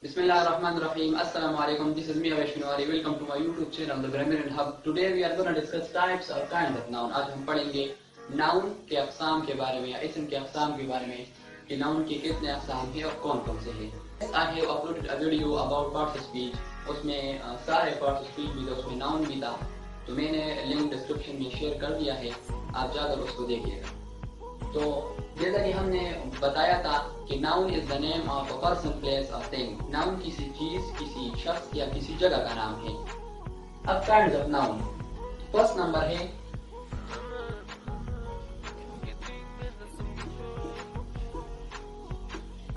Bismillahirrahmanirrahim. Assalamu alaikum. This is me Vaishnavi. Welcome to my YouTube channel, The Grammar Hub. Today we are going to discuss types or kinds of noun. आज हम पढ़ेंगे noun के अक़साम के बारे में या इसम के अक़साम के बारे में कि noun के कितने अक़साम हैं और कौन कौन से हैं. I have uploaded a video about parts of speech. उसमें सारे parts of speech भी थे, उसमें noun भी था. तो मैंने लिंक डिस्क्रिप्शन में शेयर कर दिया है, आप जाकर उसको देखिएगा. तो जैसा कि हमने बताया था कि noun is the name of a person, place और थिंग. नाउन किसी चीज, किसी शख्स या किसी जगह का नाम है. अब kinds of noun. First number है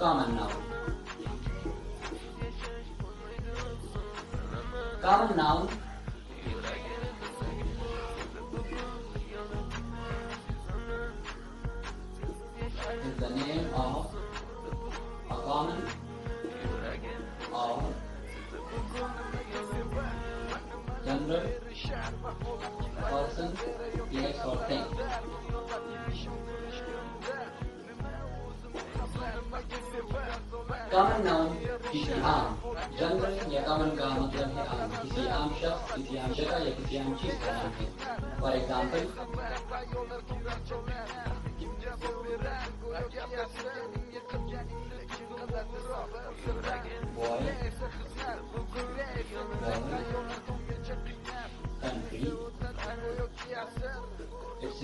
common noun. Common noun is the name of a common or general person, place or thing. Common noun किसी आम, जनरल या कॉमन का मतलब है आम, किसी आम शख्स, किसी आम जगह या किसी आम चीज का नाम है. For example, boy, country, etc.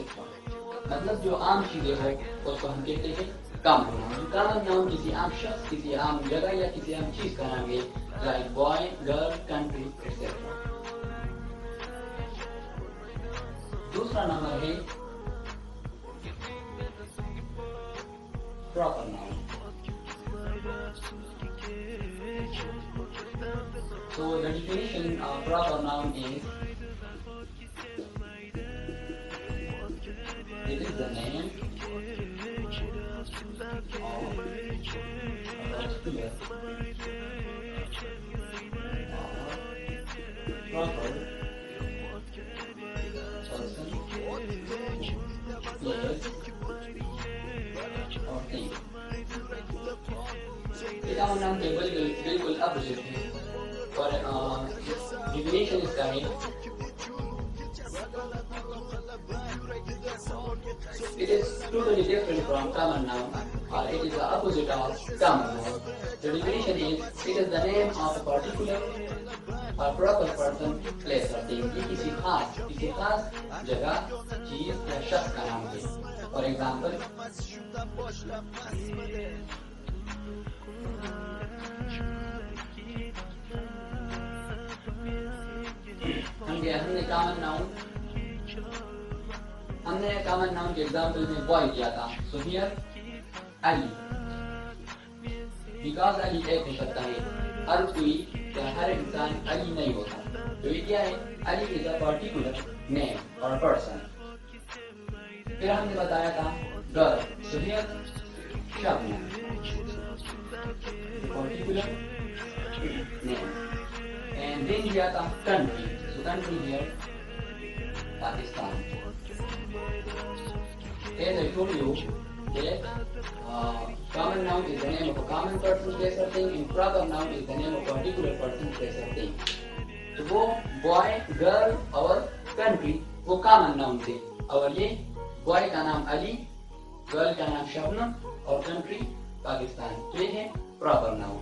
मतलब जो आम चीजें हो उसको हम कहते हैं कॉमन नाउन. कॉमन नाउन किसी आम शख्स, किसी आम जगह या किसी आम चीज का नाम है, like boy, girl, country, etc. दूसरा नंबर है proper noun. So the definition of proper noun is it is the name of a particular proper person, place और thing. कॉमन नाउन के बिल्कुल अपोजिट है और डिफिनेशन इसका है it is totally different from common noun or it is the opposite of common noun. The definition is it is the name of a particular or proper person, place or thing. ये किसी खास जगह, चीज या शख्स का नाम है. फॉर एग्जाम्पल, हमने कॉमन नाउन के एग्जाम्पल में बॉय किया था. So here Ali, because Ali एक हो सकता है, हर कोई या हर इंसान अली नहीं होता. तो ये क्या है? Ali is a particular name और पर्सन. फिर हमने बताया था गर्ल. सो हियर शब्द पर्टिकुलर नेम. एंड देन दिया था country. So country here Pakistan. As I told you that common noun is the name of a common person, place or thing, and proper noun is the name of a particular person, place or thing. तो वो boy, girl और country वो common noun थे, और ये boy का नाम Ali, girl का नाम शबनम और country पाकिस्तान. तो ये है proper noun.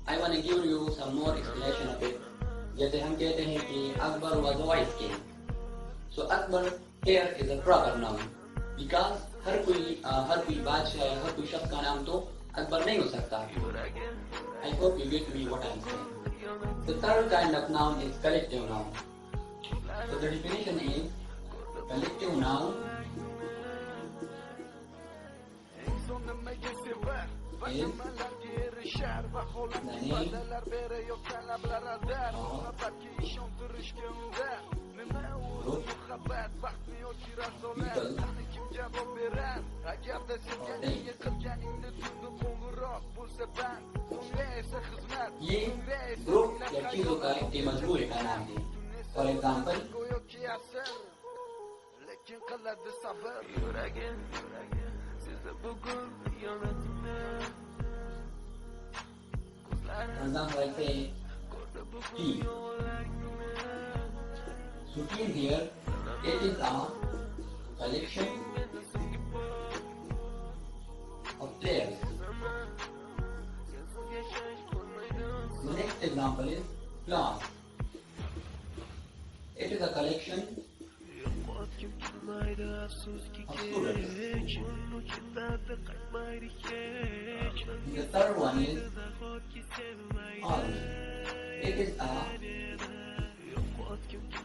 I want to give you some more explanation of it. जैसे हम कहते हैं कि Akbar was a wise king. So Akbar here is a proper noun because हर कोई बादशाह या हर कोई शख्स का नाम तो अकबर नहीं हो सकता. I hope you get me what I am saying. The third kind of noun is collective noun. So the definition is collective noun is the name group, ये ग्रुप या चीजों का एक मजबूरी का नाम है. For example, For example, I say team. So team here, it is a collection of players. The next example is class. It is a collection of students. The third one is army. It is a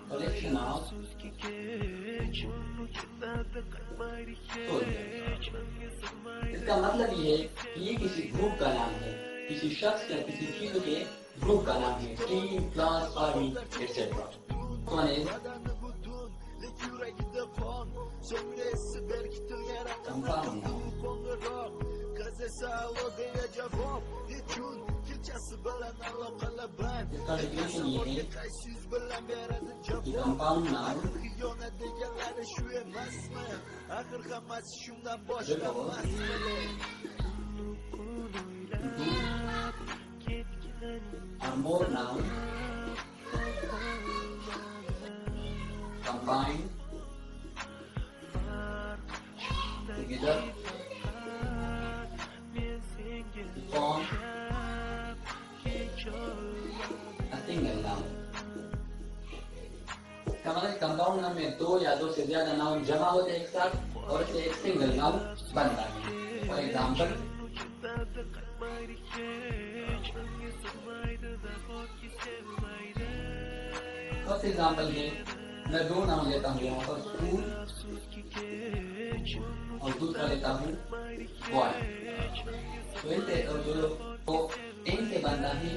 collection of soldiers. इसका मतलब ये है कि ये किसी group का नाम है, किसी शख्स या किसी चीज के ग्रुप का नाम है, team, class, army, etc. One is compound noun. इसका definition ये है कि compound noun are more nouns combined together to form a single noun. इसका मतलब कंपाउंड नाउन में दो या दो से ज्यादा नाउन जमा होते हैं एक साथ और इसे एक सिंगल नाउन बनता है. फॉर एग्जाम्पल, फर्स्ट एग्जाम्पल है, मैं दो नाउन लेता हूँ यहाँ पर स्कूल और दूसरा लेता हूँ बॉय. तो इनसे इनसे बनता है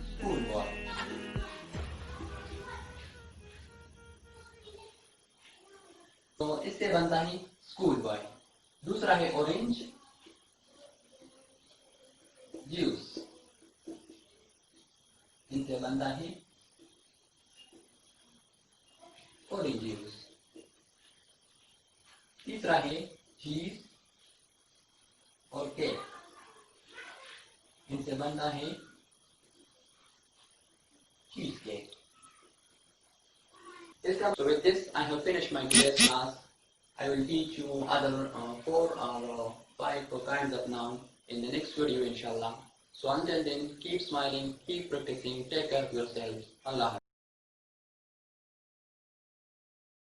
स्कूल बॉय. तो इससे बनता है स्कूल बॉय. दूसरा है ऑरेंज जूस. इनसे बनता है ऑरेंज जूस. तीसरा है चीज और केक. इनसे बनता है cheese cake. So with this, I have finished my today's class. I will teach you other 4 or 5 kinds of noun in the next video, inshallah. So until then, keep smiling, keep practicing, take care of yourself. Allah.